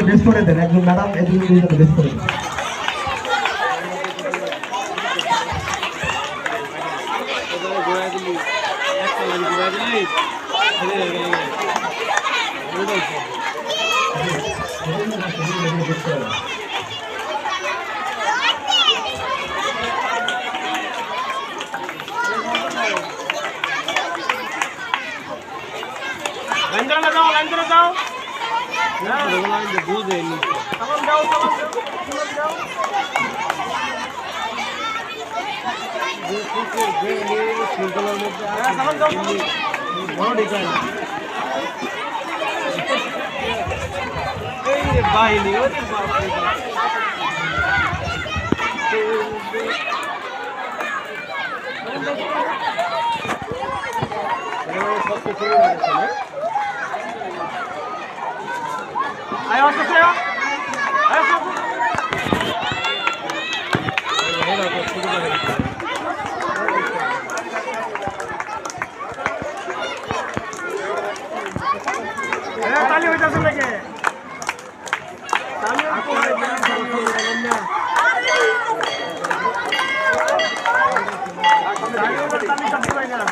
বেশ করে দেন একজন ম্যাডাম এই দুজনকে বেশ করে দেন। বাহিনী ayo masuk ya ayo masuk tali hoi jasse lage tali ko tali sabhi bhai na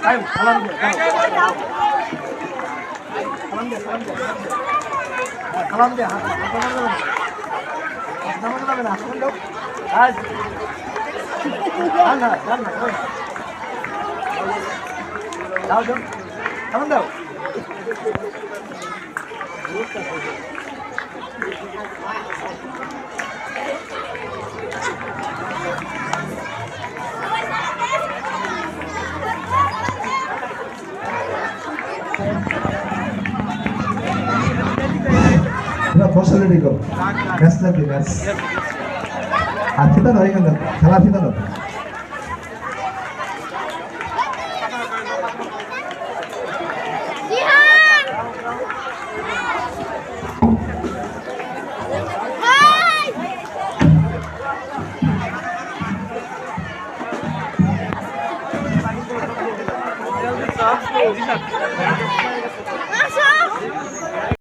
Ayo, salam deh. Salam deh. বসে রেডি করো ম্যাচ লাগবে ম্যাচ আর ফিতা নয় কেন খেলা ফিতা নয় Hey!